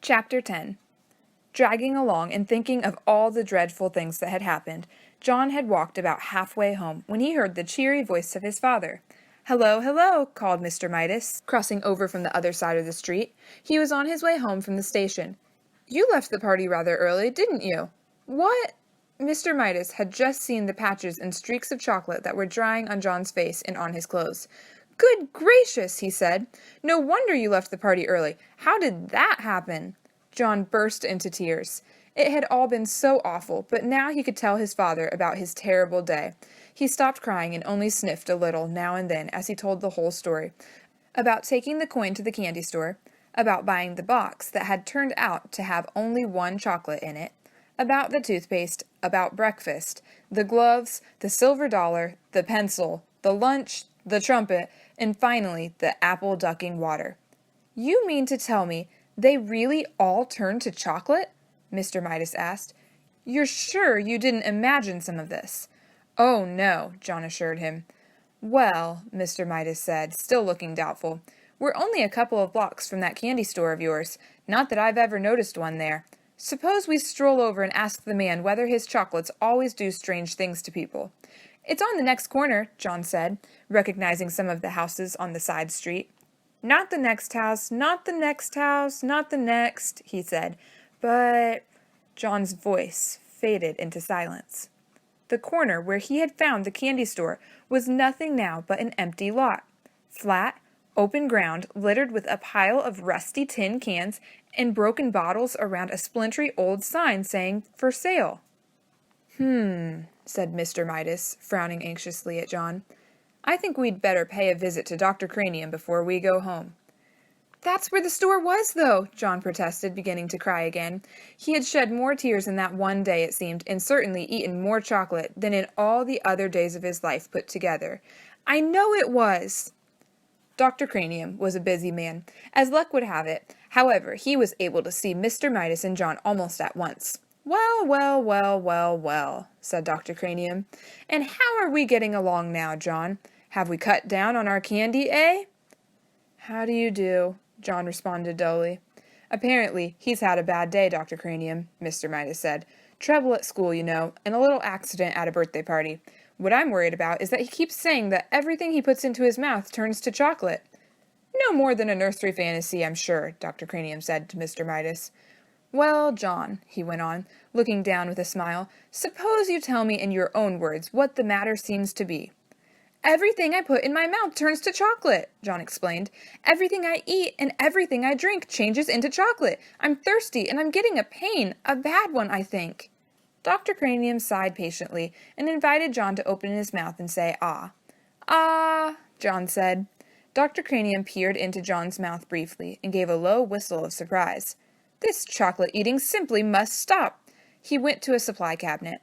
Chapter 10. Dragging along and thinking of all the dreadful things that had happened, John had walked about halfway home when he heard the cheery voice of his father. "Hello, hello," called Mr. Midas, crossing over from the other side of the street. He was on his way home from the station. "You left the party rather early, didn't you?" "What?" Mr. Midas had just seen the patches and streaks of chocolate that were drying on John's face and on his clothes. "Good gracious," he said. "No wonder you left the party early. How did that happen?" John burst into tears. It had all been so awful, but now he could tell his father about his terrible day. He stopped crying and only sniffed a little now and then as he told the whole story. About taking the coin to the candy store, about buying the box that had turned out to have only one chocolate in it, about the toothpaste, about breakfast, the gloves, the silver dollar, the pencil, the lunch, the trumpet, and finally the apple ducking water. "You mean to tell me they really all turned to chocolate?" Mr. Midas asked. "You're sure you didn't imagine some of this?" "Oh, no," John assured him. "Well," Mr. Midas said, still looking doubtful, "we're only a couple of blocks from that candy store of yours. Not that I've ever noticed one there. Suppose we stroll over and ask the man whether his chocolates always do strange things to people." "It's on the next corner," John said, recognizing some of the houses on the side street. "Not the next house, not the next house, not the next," he said, but John's voice faded into silence. The corner where he had found the candy store was nothing now but an empty lot. Flat, open ground littered with a pile of rusty tin cans and broken bottles around a splintery old sign saying, "For sale." Said Mr. Midas, frowning anxiously at John. "I think we'd better pay a visit to Dr. Cranium before we go home." "That's where the store was, though," John protested, beginning to cry again. He had shed more tears in that one day, it seemed, and certainly eaten more chocolate than in all the other days of his life put together. "I know it was." Dr. Cranium was a busy man. As luck would have it, however, he was able to see Mr. Midas and John almost at once. "Well, well, well, well, well," said Dr. Cranium. "And how are we getting along now, John? Have we cut down on our candy, eh?" "How do you do?" John responded dully. "Apparently, he's had a bad day, Dr. Cranium," Mr. Midas said. "Trouble at school, you know, and a little accident at a birthday party. What I'm worried about is that he keeps saying that everything he puts into his mouth turns to chocolate." "No more than a nursery fantasy, I'm sure," Dr. Cranium said to Mr. Midas. "Well, John," he went on, looking down with a smile, "suppose you tell me in your own words what the matter seems to be." "Everything I put in my mouth turns to chocolate," John explained. "Everything I eat and everything I drink changes into chocolate. I'm thirsty and I'm getting a pain, a bad one, I think." Dr. Cranium sighed patiently and invited John to open his mouth and say, "Ah." "Ah," John said. Dr. Cranium peered into John's mouth briefly and gave a low whistle of surprise. "This chocolate eating simply must stop." He went to a supply cabinet.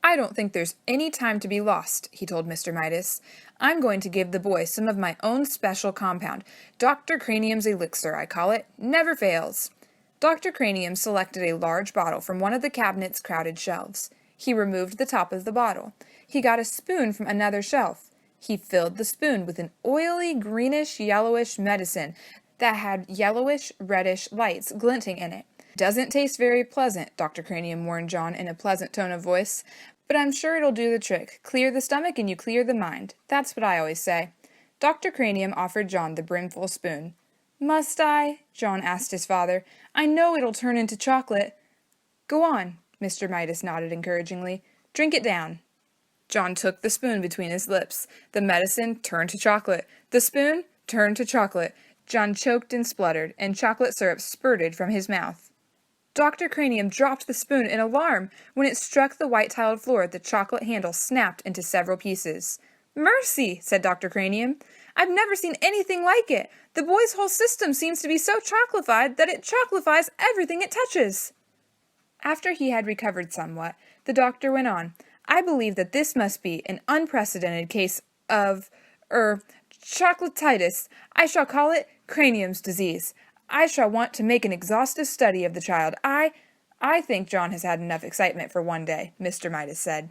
"I don't think there's any time to be lost," he told Mr. Midas. "I'm going to give the boy some of my own special compound. Dr. Cranium's elixir, I call it. Never fails." Dr. Cranium selected a large bottle from one of the cabinet's crowded shelves. He removed the top of the bottle. He got a spoon from another shelf. He filled the spoon with an oily, greenish-yellowish medicine that had yellowish-reddish lights glinting in it. "Doesn't taste very pleasant," Dr. Cranium warned John in a pleasant tone of voice, "but I'm sure it'll do the trick. Clear the stomach and you clear the mind. That's what I always say." Dr. Cranium offered John the brimful spoon. "Must I?" John asked his father. "I know it'll turn into chocolate." "Go on," Mr. Midas nodded encouragingly. "Drink it down." John took the spoon between his lips. The medicine turned to chocolate. The spoon turned to chocolate. John choked and spluttered, and chocolate syrup spurted from his mouth. Dr. Cranium dropped the spoon in alarm. When it struck the white-tiled floor, the chocolate handle snapped into several pieces. "Mercy," said Dr. Cranium. "I've never seen anything like it. The boy's whole system seems to be so chocolified that it chocolifies everything it touches." After he had recovered somewhat, the doctor went on. "I believe that this must be an unprecedented case of, chocolatitis. I shall call it Cranium's disease. I shall want to make an exhaustive study of the child. I think John has had enough excitement for one day," Mr. Midas said.